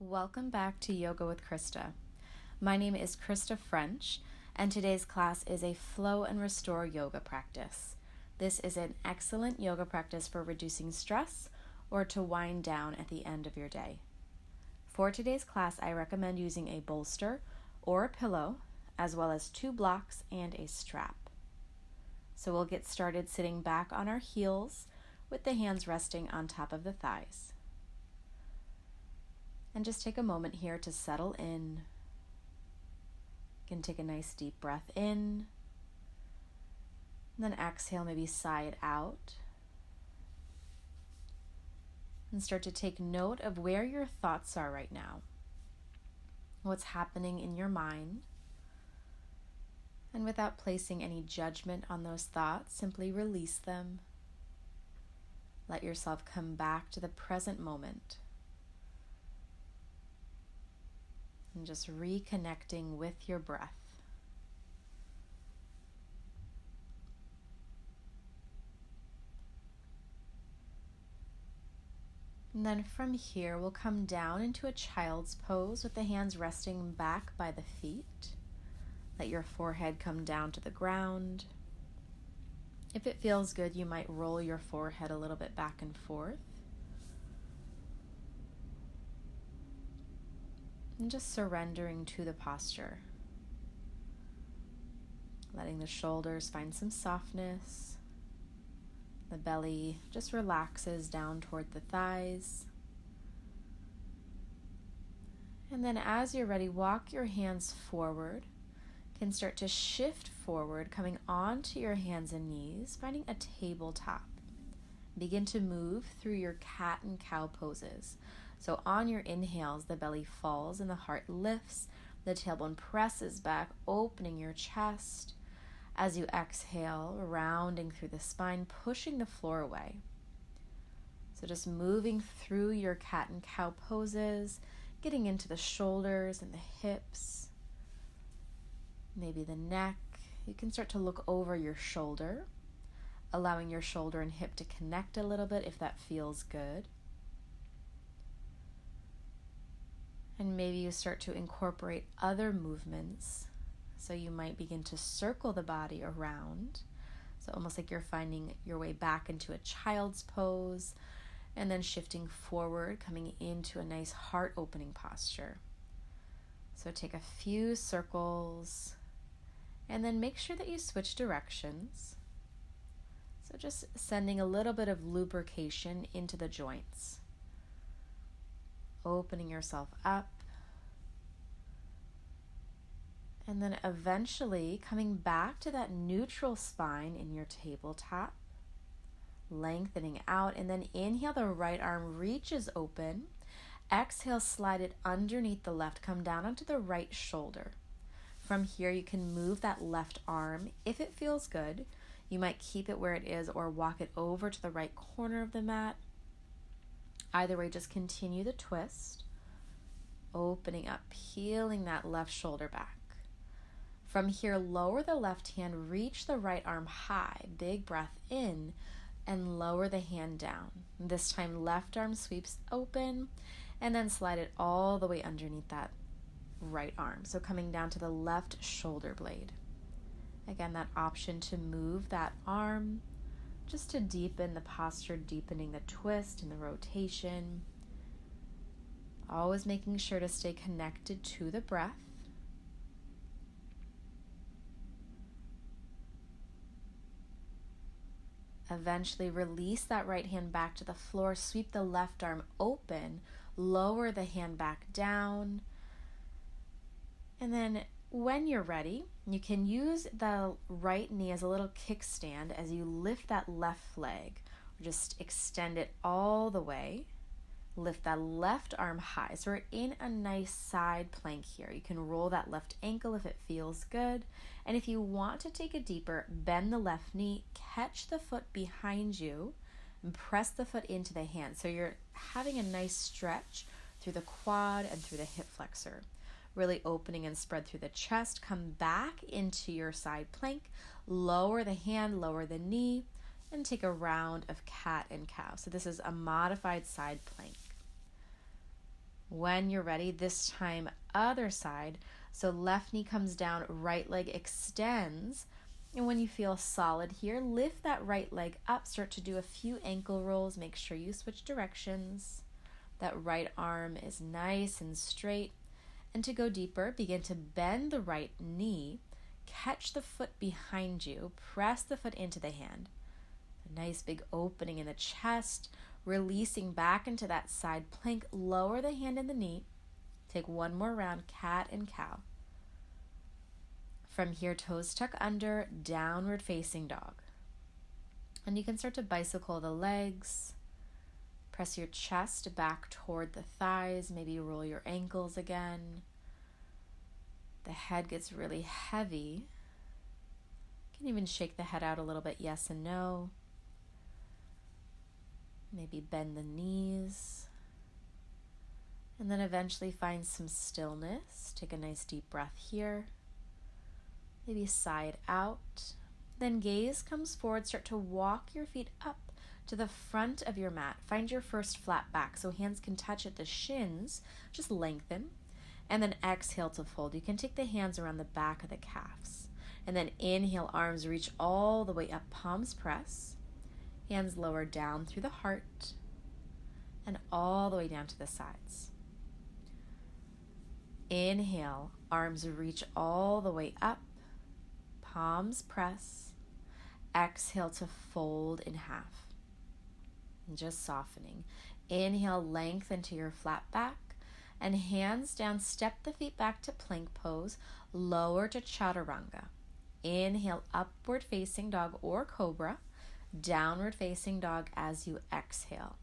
Welcome back to Yoga with Krysta. My name is Krysta French, and today's class is a flow and restore yoga practice. This is an excellent yoga practice for reducing stress or to wind down at the end of your day. For today's class, I recommend using a bolster or a pillow, as well as 2 blocks and a strap. So we'll get started sitting back on our heels with the hands resting on top of the thighs. And just take a moment here to settle in. You can take a nice deep breath in. And then exhale, maybe sigh it out. And start to take note of where your thoughts are right now. What's happening in your mind. And without placing any judgment on those thoughts, simply release them. Let yourself come back to the present moment. And just reconnecting with your breath. And then from here, we'll come down into a child's pose with the hands resting back by the feet. Let your forehead come down to the ground. If it feels good, you might roll your forehead a little bit back and forth. And just surrendering to the posture. Letting the shoulders find some softness. The belly just relaxes down toward the thighs. And then as you're ready, walk your hands forward. You can start to shift forward, coming onto your hands and knees, finding a tabletop. Begin to move through your cat and cow poses. So on your inhales, the belly falls and the heart lifts. The tailbone presses back, opening your chest. As you exhale, rounding through the spine, pushing the floor away. So just moving through your cat and cow poses, getting into the shoulders and the hips, maybe the neck. You can start to look over your shoulder, allowing your shoulder and hip to connect a little bit if that feels good. And maybe you start to incorporate other movements. So you might begin to circle the body around. So almost like you're finding your way back into a child's pose. And then shifting forward, coming into a nice heart-opening posture. So take a few circles. And then make sure that you switch directions. So just sending a little bit of lubrication into the joints. Opening yourself up. And then eventually coming back to that neutral spine in your tabletop. Lengthening out, and then inhale, the right arm reaches open. Exhale, slide it underneath the left, come down onto the right shoulder. From here, you can move that left arm. If it feels good, you might keep it where it is or walk it over to the right corner of the mat. Either way, just continue the twist. Opening up, peeling that left shoulder back. From here, lower the left hand, reach the right arm high. Big breath in and lower the hand down. This time, left arm sweeps open and then slide it all the way underneath that right arm. So coming down to the left shoulder blade. Again, that option to move that arm just to deepen the posture, deepening the twist and the rotation. Always making sure to stay connected to the breath. Eventually release that right hand back to the floor, sweep the left arm open, lower the hand back down. And then when you're ready, you can use the right knee as a little kickstand as you lift that left leg. Or just extend it all the way. Lift that left arm high. So we're in a nice side plank here. You can roll that left ankle if it feels good. And if you want to take it deeper, bend the left knee, catch the foot behind you, and press the foot into the hand. So you're having a nice stretch through the quad and through the hip flexor. Really opening and spread through the chest. Come back into your side plank. Lower the hand, lower the knee, and take a round of cat and cow. So this is a modified side plank. When you're ready, this time other side. So left knee comes down, right leg extends. And when you feel solid here, lift that right leg up, start to do a few ankle rolls. Make sure you switch directions. That right arm is nice and straight. And to go deeper, begin to bend the right knee. Catch the foot behind you. Press the foot into the hand. A nice big opening in the chest. Releasing back into that side plank. Lower the hand and the knee. Take one more round, cat and cow. From here, toes tuck under, downward facing dog. And you can start to bicycle the legs. Press your chest back toward the thighs. Maybe roll your ankles again. The head gets really heavy. You can even shake the head out a little bit, yes and no. Maybe bend the knees. And then eventually find some stillness. Take a nice deep breath here. Maybe side out. Then gaze comes forward. Start to walk your feet up to the front of your mat. Find your first flat back so hands can touch at the shins. Just lengthen. And then exhale to fold. You can take the hands around the back of the calves. And then inhale, arms reach all the way up, palms press. Hands lower down through the heart. And all the way down to the sides. Inhale, arms reach all the way up, palms press. Exhale to fold in half. And just softening. Inhale, lengthen to your flat back. And hands down, step the feet back to plank pose. Lower to chaturanga. Inhale, upward facing dog or cobra. Downward facing dog as you exhale.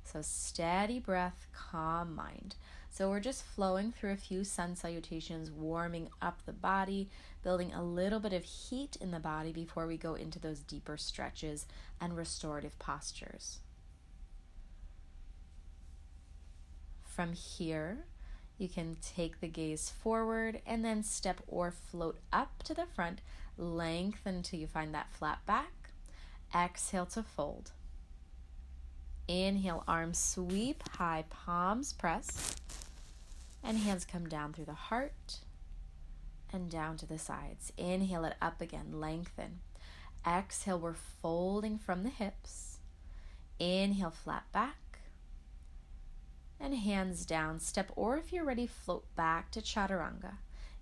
So steady breath, calm mind. So we're just flowing through a few sun salutations, warming up the body, building a little bit of heat in the body before we go into those deeper stretches and restorative postures. From here, you can take the gaze forward and then step or float up to the front, lengthen until you find that flat back. Exhale to fold. Inhale, arms sweep high, palms press. And hands come down through the heart and down to the sides. Inhale it up again, lengthen. Exhale, we're folding from the hips. Inhale, flat back. And hands down, step, or if you're ready, float back to chaturanga.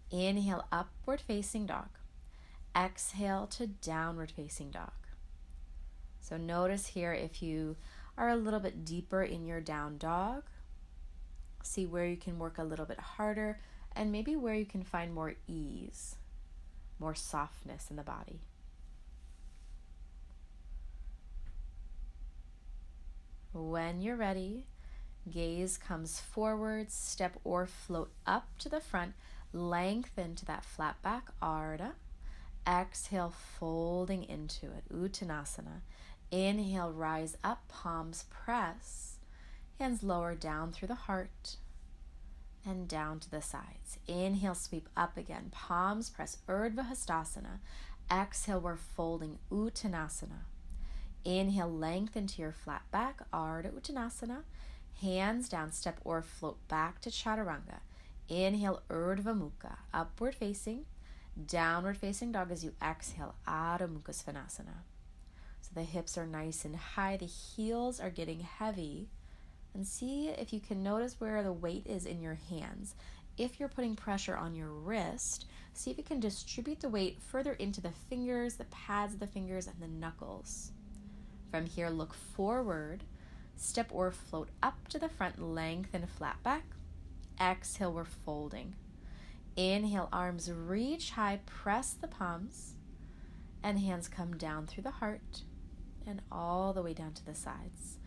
Inhale, upward facing dog. Exhale to downward facing dog. So notice here if you are a little bit deeper in your down dog, see where you can work a little bit harder and maybe where you can find more ease, more softness in the body. When you're ready, gaze comes forward, step or float up to the front, lengthen to that flat back, Ardha. Exhale, folding into it, Uttanasana. Inhale, rise up, palms press. Hands lower down through the heart and down to the sides. Inhale, sweep up again, palms press, Urdhva Hastasana. Exhale, we're folding, Uttanasana. Inhale, lengthen to your flat back, Ardha Uttanasana. Hands down, step or float back to chaturanga. Inhale, Urdhva Mukha, upward facing. Downward facing dog as you exhale, Adho Mukha Svanasana. So the hips are nice and high, the heels are getting heavy. And see if you can notice where the weight is in your hands. If you're putting pressure on your wrist, see if you can distribute the weight further into the fingers, the pads of the fingers, and the knuckles. From here, look forward, step or float up to the front, lengthen flat back. Exhale, we're folding. Inhale, arms reach high, press the palms, and hands come down through the heart and all the way down to the sides.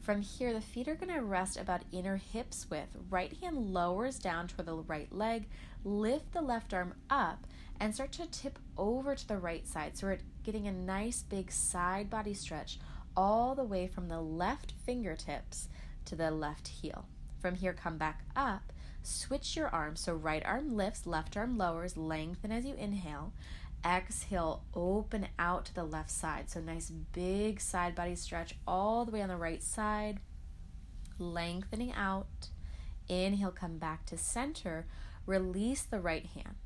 From here, the feet are going to rest about inner hips width. Right hand lowers down toward the right leg. Lift the left arm up and start to tip over to the right side. So we're getting a nice big side body stretch all the way from the left fingertips to the left heel. From here, come back up. Switch your arms. So right arm lifts, left arm lowers. Lengthen as you inhale. Exhale, open out to the left side. So nice big side body stretch all the way on the right side. Lengthening out. Inhale, come back to center. Release the right hand.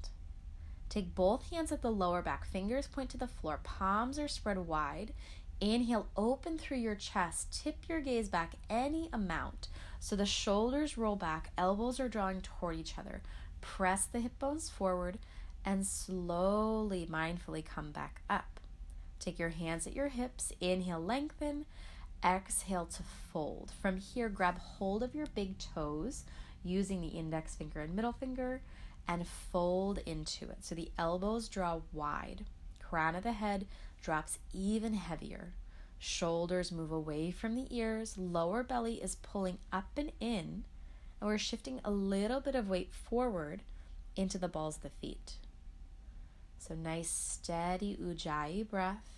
Take both hands at the lower back. Fingers point to the floor. Palms are spread wide. Inhale, open through your chest. Tip your gaze back any amount. So the shoulders roll back. Elbows are drawing toward each other. Press the hip bones forward and slowly, mindfully come back up. Take your hands at your hips. Inhale, lengthen. Exhale to fold. From here, grab hold of your big toes using the index finger and middle finger and fold into it. So the elbows draw wide. Crown of the head drops even heavier. Shoulders move away from the ears. Lower belly is pulling up and in. And we're shifting a little bit of weight forward into the balls of the feet. So nice, steady Ujjayi breath.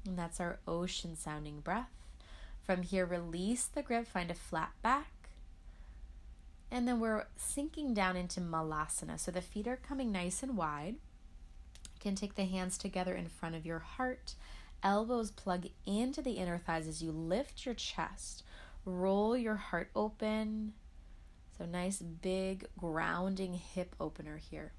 And that's our ocean sounding breath. From here, release the grip, find a flat back. And then we're sinking down into Malasana. So the feet are coming nice and wide. You can take the hands together in front of your heart. Elbows plug into the inner thighs as you lift your chest. Roll your heart open. So nice big grounding hip opener here.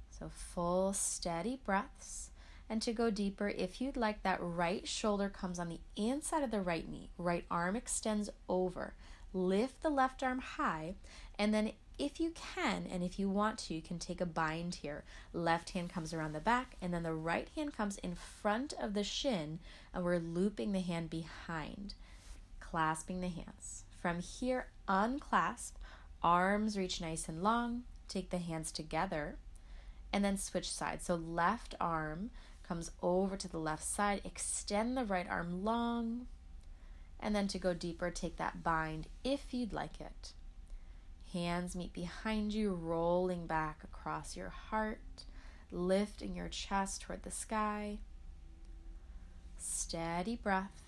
So full steady breaths. And to go deeper, if you'd like, that right shoulder comes on the inside of the right knee. Right arm extends over. Lift the left arm high. And then if you can, and if you want to, you can take a bind here. Left hand comes around the back, and then the right hand comes in front of the shin, and we're looping the hand behind, clasping the hands. From here, unclasp. Arms reach nice and long. Take the hands together, and then switch sides. So left arm comes over to the left side, extend the right arm long, and then to go deeper, take that bind if you'd like it. Hands meet behind you, rolling back across your heart, lifting your chest toward the sky. Steady breath.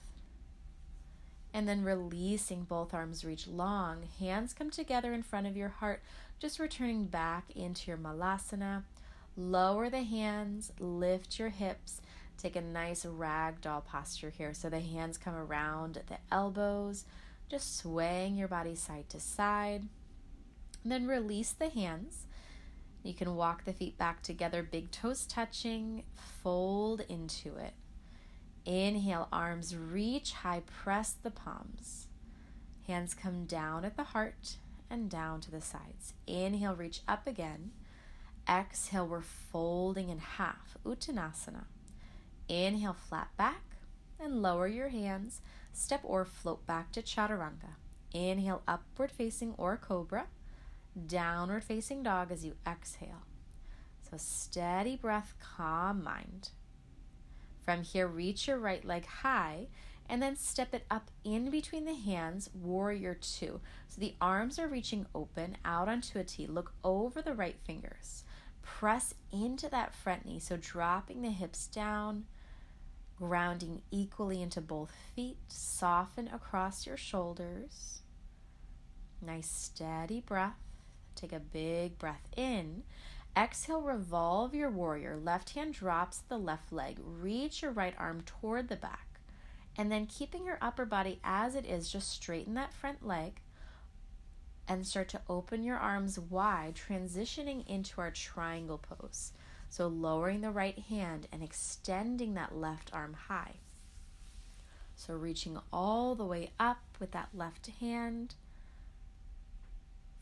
And then releasing, both arms reach long, hands come together in front of your heart, just returning back into your Malasana. Lower the hands, lift your hips, take a nice ragdoll posture here. So the hands come around at the elbows, just swaying your body side to side. And then release the hands. You can walk the feet back together, big toes touching, fold into it. Inhale, arms reach high, press the palms. Hands come down at the heart and down to the sides. Inhale, reach up again. Exhale, we're folding in half, Uttanasana. Inhale, flat back and lower your hands. Step or float back to Chaturanga. Inhale, upward facing or cobra. Downward facing dog as you exhale. So steady breath, calm mind. From here, reach your right leg high and then step it up in between the hands, warrior two. So the arms are reaching open out onto a T. Look over the right fingers. Press into that front knee, so dropping the hips down, grounding equally into both feet. Soften across your shoulders. Nice steady breath. Take a big breath in. Exhale, revolve your warrior. Left hand drops the left leg. Reach your right arm toward the back. And then keeping your upper body as it is, just straighten that front leg and start to open your arms wide, transitioning into our triangle pose. So lowering the right hand and extending that left arm high. So reaching all the way up with that left hand.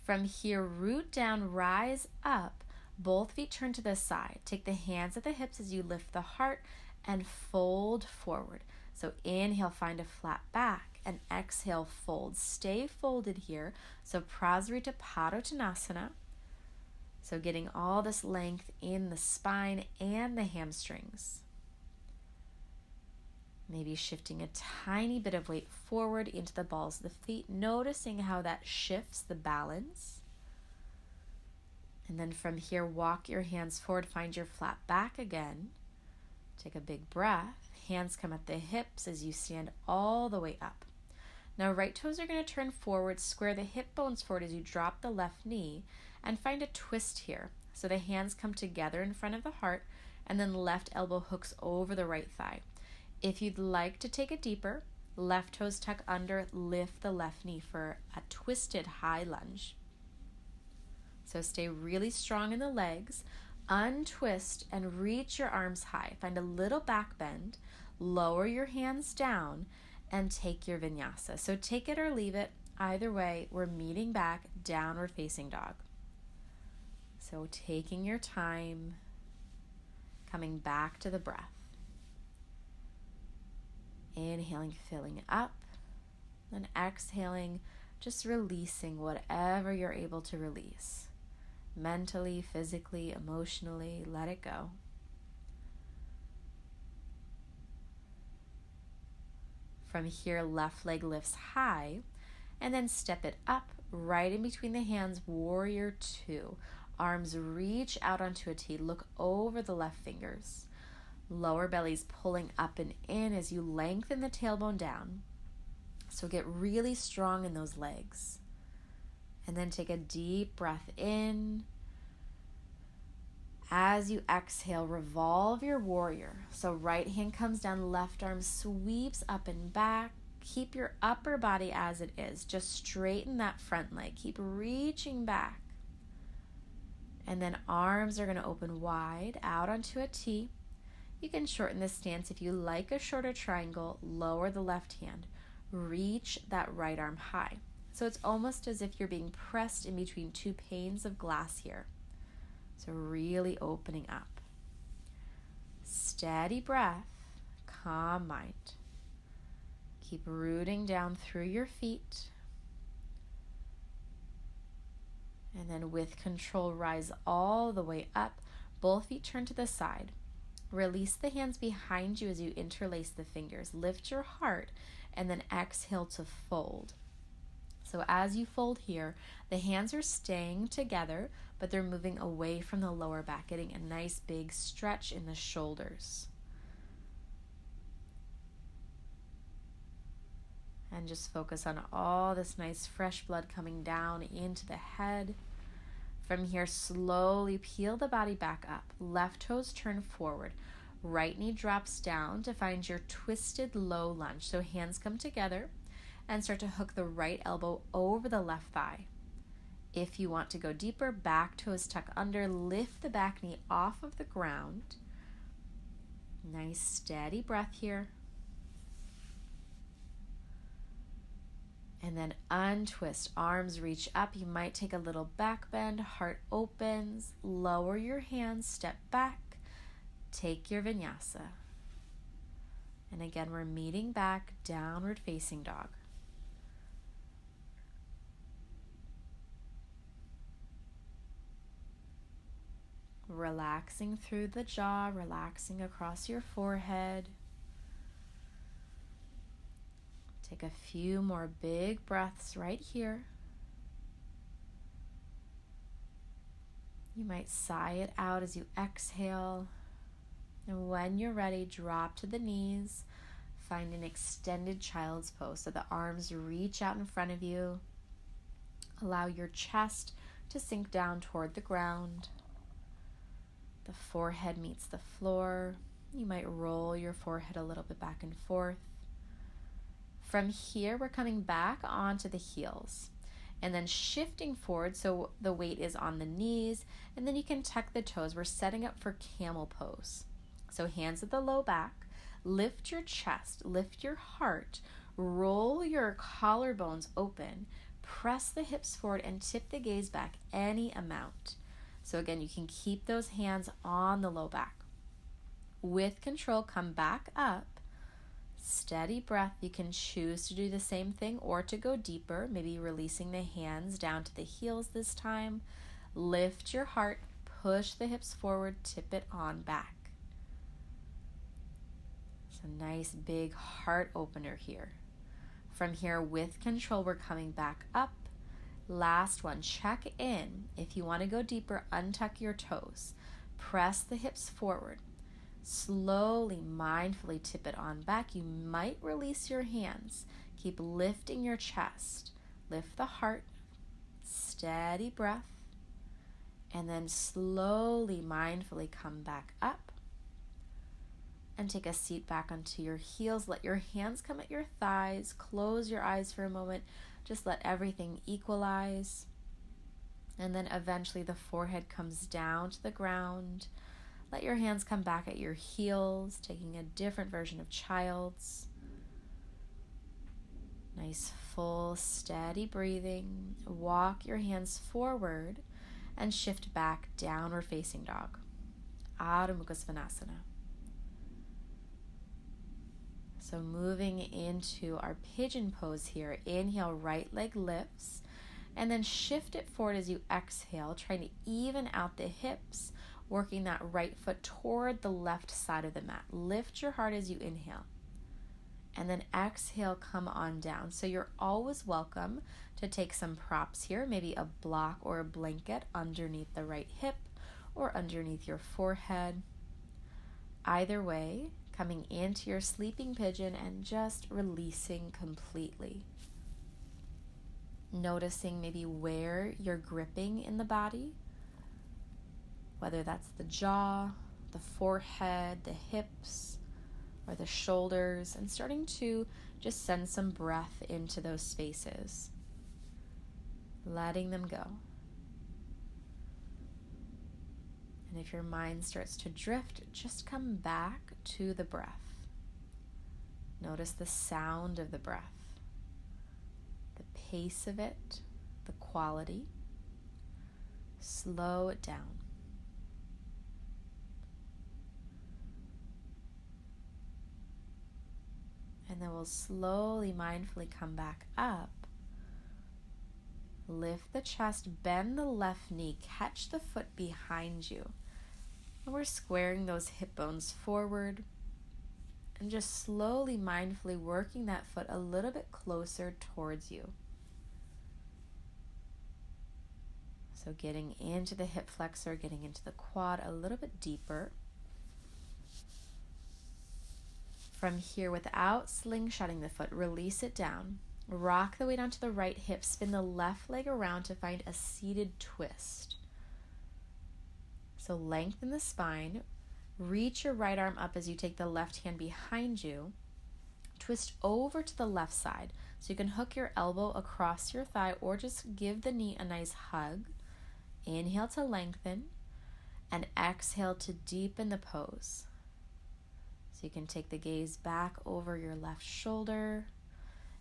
From here, root down, rise up. Both feet turn to the side. Take the hands at the hips as you lift the heart and fold forward. So inhale, find a flat back, and exhale, fold. Stay folded here. So Prasarita Padottanasana. So getting all this length in the spine and the hamstrings. Maybe shifting a tiny bit of weight forward into the balls of the feet, noticing how that shifts the balance. And then from here, walk your hands forward, find your flat back again. Take a big breath. Hands come at the hips as you stand all the way up. Now right toes are going to turn forward, square the hip bones forward as you drop the left knee, and find a twist here. So the hands come together in front of the heart, and then left elbow hooks over the right thigh. If you'd like to take it deeper, Left toes tuck under, lift the left knee for a twisted high lunge. So stay really strong in the legs, untwist and reach your arms high. Find a little back bend, lower your hands down, and take your vinyasa. So take it or leave it. Either way, we're meeting back, downward facing dog. So taking your time, coming back to the breath. Inhaling, filling up, then exhaling, just releasing whatever you're able to release. Mentally, physically, emotionally, let it go. From here, left leg lifts high, and then step it up, right in between the hands, warrior two. Arms reach out onto a T, look over the left fingers. Lower belly's pulling up and in as you lengthen the tailbone down. So get really strong in those legs. And then take a deep breath in. As you exhale, revolve your warrior. So right hand comes down, left arm sweeps up and back. Keep your upper body as it is. Just straighten that front leg. Keep reaching back. And then arms are going to open wide out onto a T. You can shorten this stance if you like a shorter triangle. Lower the left hand. Reach that right arm high. So it's almost as if you're being pressed in between two panes of glass here. So really opening up. Steady breath, calm mind. Keep rooting down through your feet. And then with control, rise all the way up. Both feet turn to the side. Release the hands behind you as you interlace the fingers. Lift your heart and then exhale to fold. So as you fold here, the hands are staying together, but they're moving away from the lower back, getting a nice big stretch in the shoulders. And just focus on all this nice fresh blood coming down into the head. From here, slowly peel the body back up. Left toes turn forward. Right knee drops down to find your twisted low lunge. So hands come together and start to hook the right elbow over the left thigh. If you want to go deeper, back toes tuck under. Lift the back knee off of the ground. Nice steady breath here. And then untwist, arms reach up. You might take a little back bend, heart opens, lower your hands, step back, take your vinyasa. And again, we're meeting back, downward facing dog. Relaxing through the jaw, relaxing across your forehead. Take a few more big breaths right here. You might sigh it out as you exhale. And when you're ready, drop to the knees. Find an extended child's pose so the arms reach out in front of you. Allow your chest to sink down toward the ground. The forehead meets the floor. You might roll your forehead a little bit back and forth. From here, we're coming back onto the heels and then shifting forward so the weight is on the knees, and then you can tuck the toes. We're setting up for camel pose. So hands at the low back, lift your chest, lift your heart, roll your collarbones open, press the hips forward and tip the gaze back any amount. So again, you can keep those hands on the low back. With control, come back up. Steady breath. You can choose to do the same thing or to go deeper, maybe releasing the hands down to the heels this time. Lift your heart, push the hips forward, tip it on back. It's a nice big heart opener here. From here, with control, we're coming back up. Last one, check in. If you want to go deeper, untuck your toes. Press the hips forward. Slowly, mindfully tip it on back. You might release your hands. Keep lifting your chest. Lift the heart. Steady breath. And then slowly, mindfully come back up. And take a seat back onto your heels. Let your hands come at your thighs. Close your eyes for a moment. Just let everything equalize. And then eventually the forehead comes down to the ground. Let your hands come back at your heels, taking a different version of child's. Nice, full, steady breathing. Walk your hands forward and shift back, downward facing dog. Adho Mukha Svanasana. So moving into our pigeon pose here. Inhale, right leg lifts, and then shift it forward as you exhale, trying to even out the hips, working that right foot toward the left side of the mat. Lift your heart as you inhale, and then exhale, come on down. So you're always welcome to take some props here, maybe a block or a blanket underneath the right hip or underneath your forehead. Either way, coming into your sleeping pigeon and just releasing completely. Noticing maybe where you're gripping in the body, whether that's the jaw, the forehead, the hips, or the shoulders, and starting to just send some breath into those spaces, letting them go. And if your mind starts to drift, just come back to the breath. Notice the sound of the breath, the pace of it, the quality. Slow it down. And then we'll slowly, mindfully come back up. Lift the chest, bend the left knee, catch the foot behind you. And we're squaring those hip bones forward and just slowly, mindfully working that foot a little bit closer towards you. So getting into the hip flexor, getting into the quad a little bit deeper. From here, without slingshotting the foot, release it down. Rock the weight onto the right hip, spin the left leg around to find a seated twist. So lengthen the spine, reach your right arm up as you take the left hand behind you, twist over to the left side. So you can hook your elbow across your thigh or just give the knee a nice hug. Inhale to lengthen and exhale to deepen the pose. So you can take the gaze back over your left shoulder,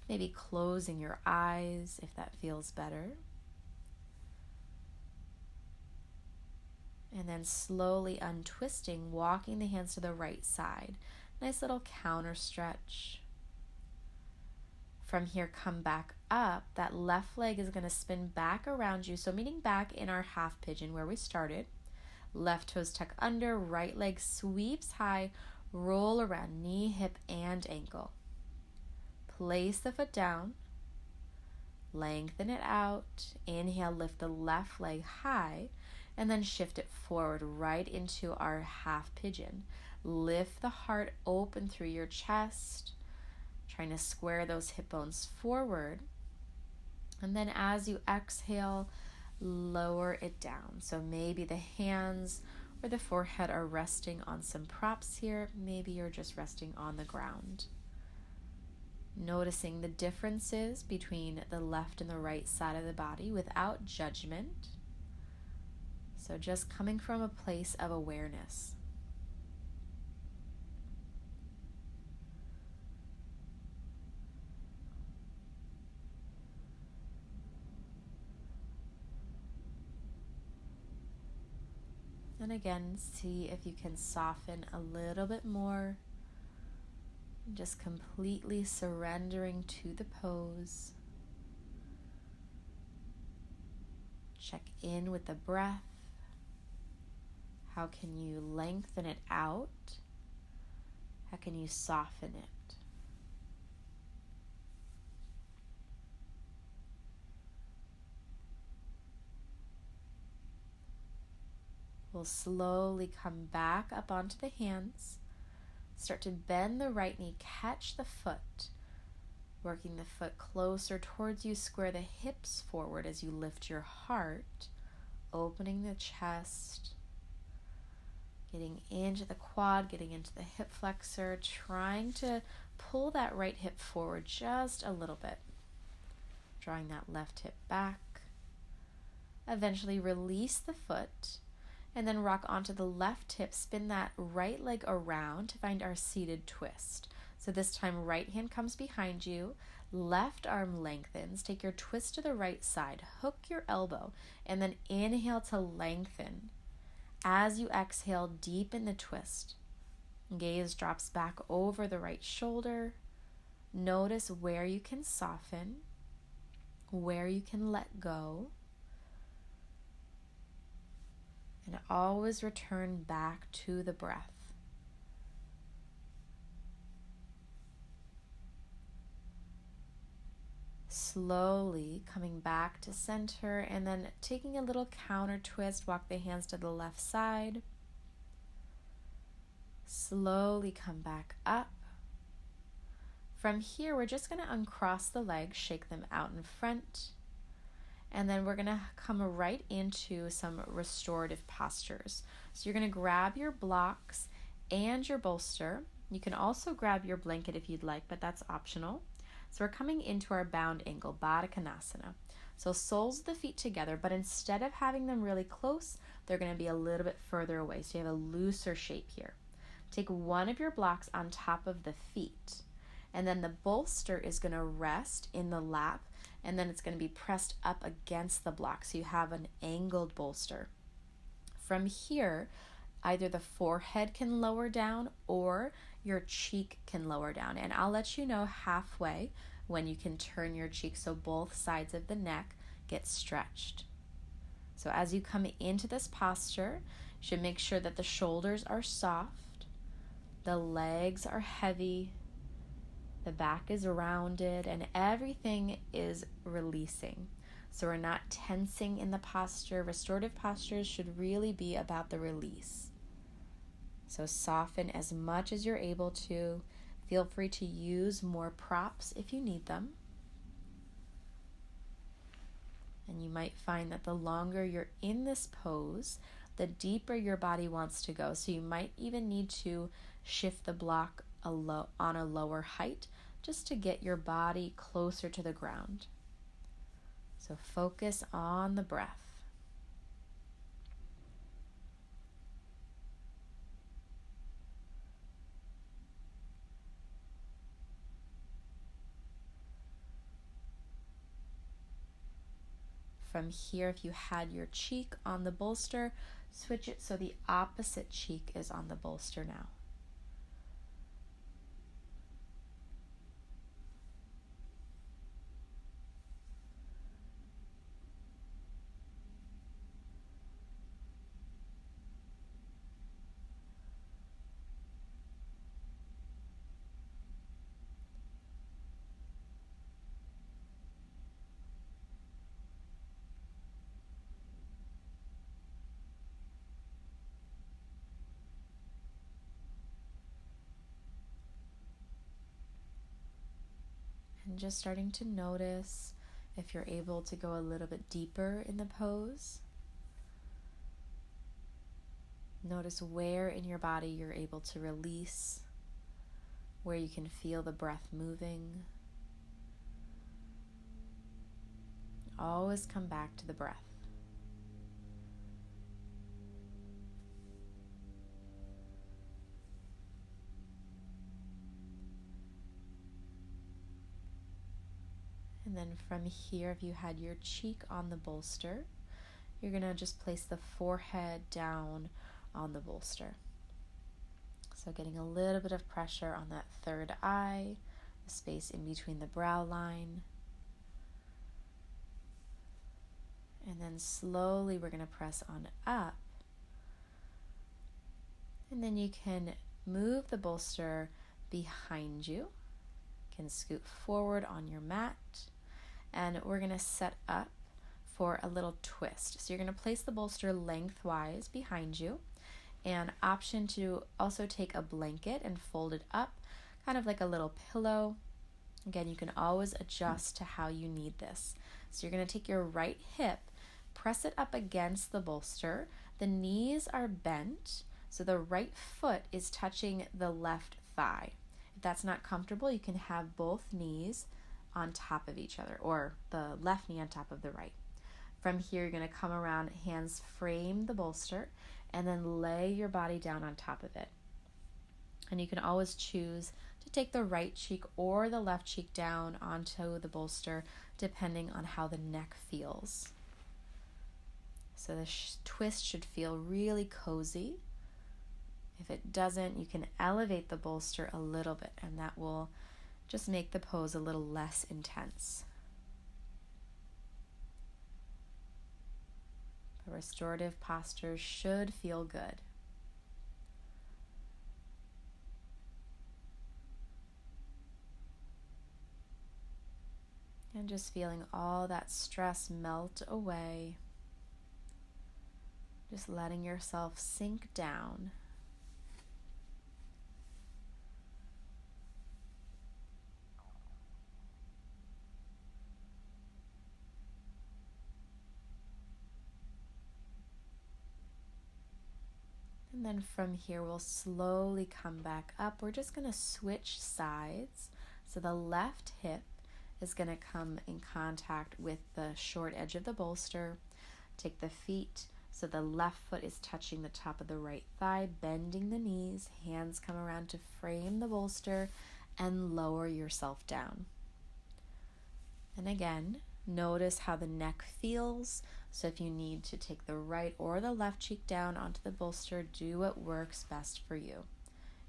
maybe closing your eyes if that feels better. And then slowly untwisting, walking the hands to the right side. Nice little counter stretch. From here, come back up. That left leg is going to spin back around you. So meeting back in our half pigeon where we started. Left toes tuck under, right leg sweeps high, roll around knee, hip, and ankle. Place the foot down. Lengthen it out. Inhale, lift the left leg high. And then shift it forward right into our half pigeon. Lift the heart open through your chest, trying to square those hip bones forward. And then as you exhale, lower it down. So maybe the hands or the forehead are resting on some props here. Maybe you're just resting on the ground. Noticing the differences between the left and the right side of the body without judgment. So just coming from a place of awareness. And again, see if you can soften a little bit more. Just completely surrendering to the pose. Check in with the breath. How can you lengthen it out? How can you soften it? We'll slowly come back up onto the hands. Start to bend the right knee, catch the foot. Working the foot closer towards you, square the hips forward as you lift your heart, opening the chest. Getting into the quad, getting into the hip flexor, trying to pull that right hip forward just a little bit. Drawing that left hip back. Eventually release the foot and then rock onto the left hip. Spin that right leg around to find our seated twist. So this time right hand comes behind you, left arm lengthens. Take your twist to the right side, hook your elbow, and then inhale to lengthen. As you exhale, deepen the twist. Gaze drops back over the right shoulder. Notice where you can soften, where you can let go. And always return back to the breath. Slowly coming back to center and then taking a little counter twist, walk the hands to the left side. Slowly come back up. From here, we're just going to uncross the legs, shake them out in front. And then we're going to come right into some restorative postures. So you're going to grab your blocks and your bolster. You can also grab your blanket if you'd like, but that's optional. So we're coming into our bound angle, Baddha Konasana. So soles of the feet together, but instead of having them really close, they're going to be a little bit further away. So you have a looser shape here. Take one of your blocks on top of the feet, and then the bolster is going to rest in the lap, and then it's going to be pressed up against the block. So you have an angled bolster. From here, either the forehead can lower down or your cheek can lower down. And I'll let you know halfway when you can turn your cheek so both sides of the neck get stretched. So as you come into this posture, you should make sure that the shoulders are soft, the legs are heavy, the back is rounded, and everything is releasing. So we're not tensing in the posture. Restorative postures should really be about the release. So soften as much as you're able to. Feel free to use more props if you need them. And you might find that the longer you're in this pose, the deeper your body wants to go. So you might even need to shift the block on a lower height just to get your body closer to the ground. So focus on the breath. From here, if you had your cheek on the bolster, switch it so the opposite cheek is on the bolster now. And just starting to notice if you're able to go a little bit deeper in the pose. Notice where in your body you're able to release, where you can feel the breath moving. Always come back to the breath. And then from here, if you had your cheek on the bolster, you're going to just place the forehead down on the bolster. So getting a little bit of pressure on that third eye, the space in between the brow line. And then slowly we're going to press on up. And then you can move the bolster behind you. You can scoot forward on your mat. And we're going to set up for a little twist. So you're going to place the bolster lengthwise behind you, and option to also take a blanket and fold it up, kind of like a little pillow. Again, you can always adjust to how you need this. So you're going to take your right hip, press it up against the bolster. The knees are bent, So the right foot is touching the left thigh. If that's not comfortable, you can have both knees on top of each other, or the left knee on top of the right. From here, you're going to come around, hands frame the bolster, and then lay your body down on top of it. And you can always choose to take the right cheek or the left cheek down onto the bolster, depending on how the neck feels. So the twist should feel really cozy. If it doesn't, you can elevate the bolster a little bit, and that will just make the pose a little less intense. The restorative posture should feel good. And just feeling all that stress melt away. Just letting yourself sink down. And then from here, we'll slowly come back up. We're just going to switch sides. So the left hip is going to come in contact with the short edge of the bolster. Take the feet, so the left foot is touching the top of the right thigh, bending the knees. Hands come around to frame the bolster and lower yourself down. And again, notice how the neck feels. So if you need to take the right or the left cheek down onto the bolster, do what works best for you.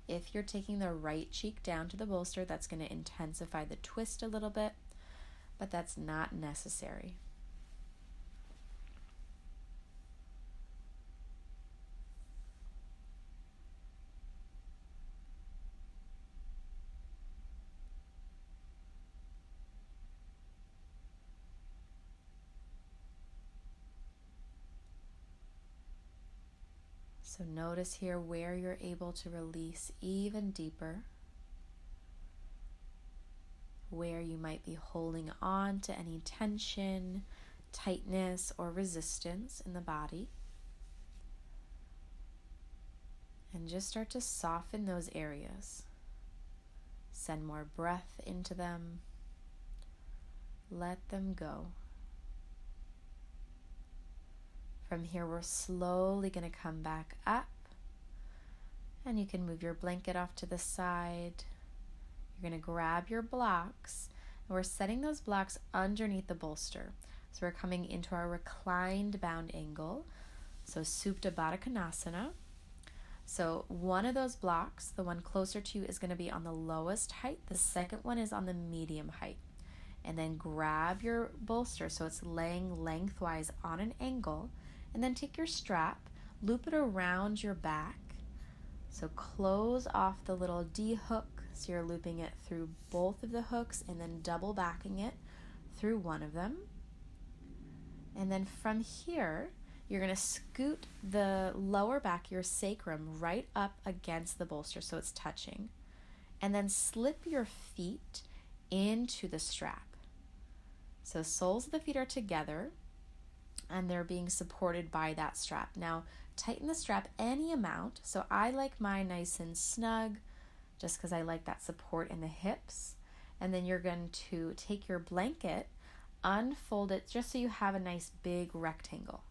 If you're taking the right cheek down to the bolster, that's going to intensify the twist a little bit, but that's not necessary. So notice here where you're able to release even deeper, where you might be holding on to any tension, tightness, or resistance in the body. And just start to soften those areas. Send more breath into them. Let them go. From here, we're slowly going to come back up, and you can move your blanket off to the side. You're going to grab your blocks, and we're setting those blocks underneath the bolster. So we're coming into our reclined bound angle, so Supta Baddha Konasana. So one of those blocks, the one closer to you, is going to be on the lowest height. The second one is on the medium height. And then grab your bolster so it's laying lengthwise on an angle. And then take your strap, loop it around your back. So close off the little D hook, so you're looping it through both of the hooks and then double backing it through one of them. And then from here, you're going to scoot the lower back, your sacrum, right up against the bolster so it's touching. And then slip your feet into the strap. So soles of the feet are together, and they're being supported by that strap. Now, tighten the strap any amount. So I like mine nice and snug, just because I like that support in the hips. And then you're going to take your blanket, unfold it just so you have a nice big rectangle.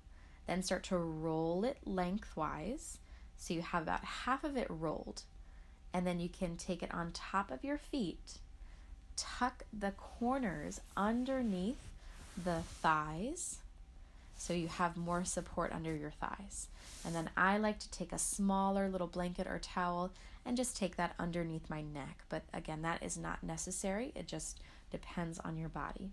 Then start to roll it lengthwise, so you have about half of it rolled. And then you can take it on top of your feet, tuck the corners underneath the thighs, so you have more support under your thighs. And then I like to take a smaller little blanket or towel and just take that underneath my neck. But again, that is not necessary. It just depends on your body.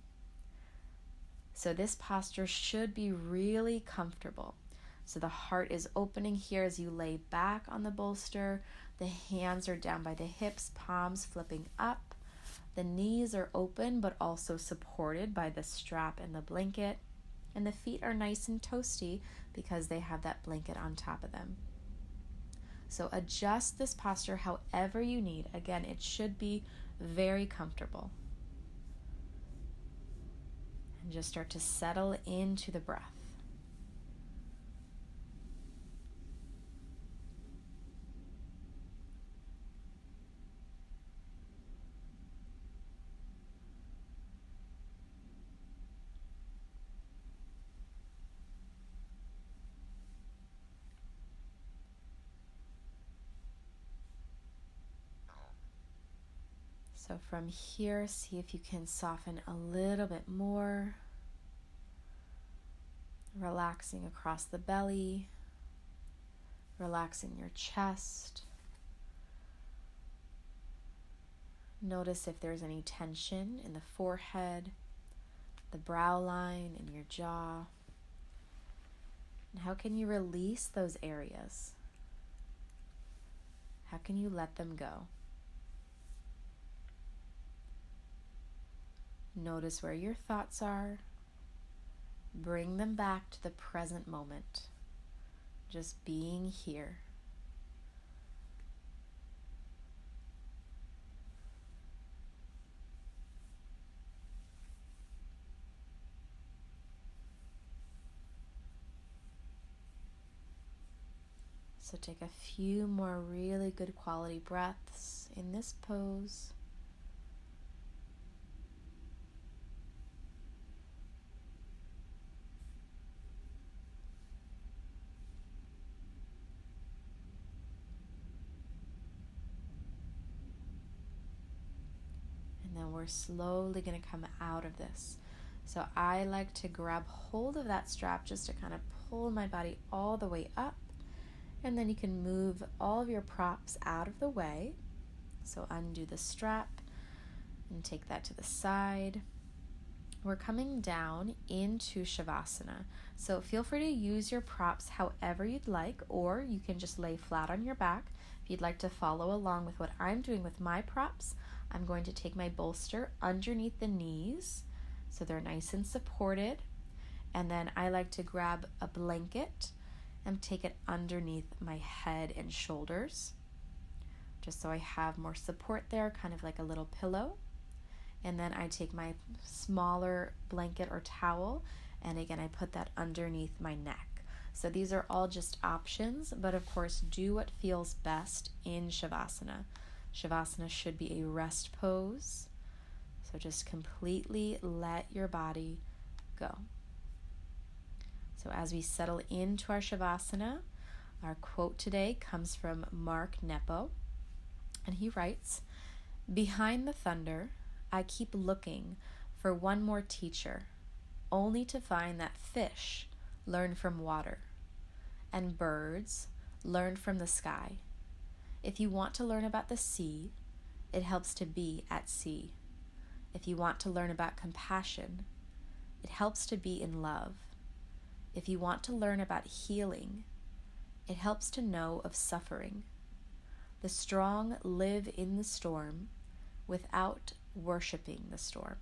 So this posture should be really comfortable. So the heart is opening here as you lay back on the bolster. The hands are down by the hips, palms flipping up. The knees are open but also supported by the strap and the blanket. And the feet are nice and toasty because they have that blanket on top of them. So adjust this posture however you need. Again, it should be very comfortable. And just start to settle into the breath. So from here, see if you can soften a little bit more, relaxing across the belly, relaxing your chest. Notice if there's any tension in the forehead, the brow line, and your jaw. And how can you release those areas? How can you let them go? Notice where your thoughts are. Bring them back to the present moment. Just being here. So take a few more really good quality breaths in this pose. And then we're slowly going to come out of this. So I like to grab hold of that strap just to kind of pull my body all the way up. And then you can move all of your props out of the way. So undo the strap and take that to the side. We're coming down into Shavasana. So feel free to use your props however you'd like, or you can just lay flat on your back. If you'd like to follow along with what I'm doing with my props, I'm going to take my bolster underneath the knees so they're nice and supported. And then I like to grab a blanket and take it underneath my head and shoulders, just so I have more support there, kind of like a little pillow. And then I take my smaller blanket or towel, and again, I put that underneath my neck. So these are all just options, but of course, do what feels best in Shavasana. Shavasana should be a rest pose, so just completely let your body go. So as we settle into our Shavasana, our quote today comes from Mark Nepo, and he writes, "Behind the thunder, I keep looking for one more teacher, only to find that fish learn from water, and birds learn from the sky. If you want to learn about the sea, it helps to be at sea. If you want to learn about compassion, it helps to be in love. If you want to learn about healing, it helps to know of suffering. The strong live in the storm without worshiping the storm."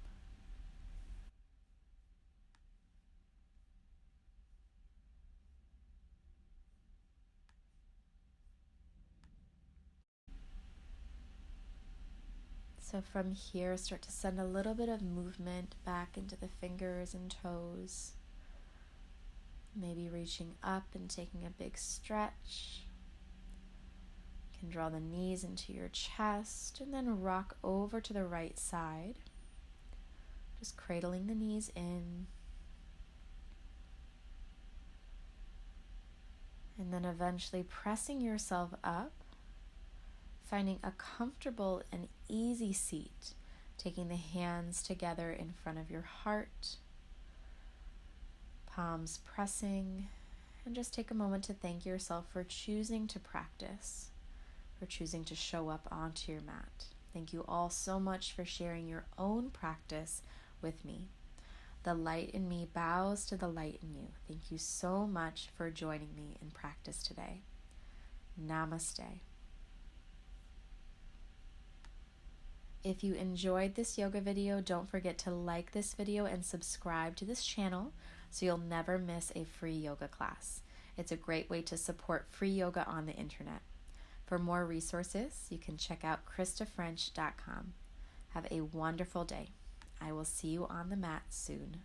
So from here, start to send a little bit of movement back into the fingers and toes. Maybe reaching up and taking a big stretch. You can draw the knees into your chest and then rock over to the right side. Just cradling the knees in. And then eventually pressing yourself up, finding a comfortable and easy seat, taking the hands together in front of your heart, palms pressing, and just take a moment to thank yourself for choosing to practice, for choosing to show up onto your mat. Thank you all so much for sharing your own practice with me. The light in me bows to the light in you. Thank you so much for joining me in practice today. Namaste. If you enjoyed this yoga video, don't forget to like this video and subscribe to this channel so you'll never miss a free yoga class. It's a great way to support free yoga on the internet. For more resources, you can check out KrystaFrench.com. Have a wonderful day. I will see you on the mat soon.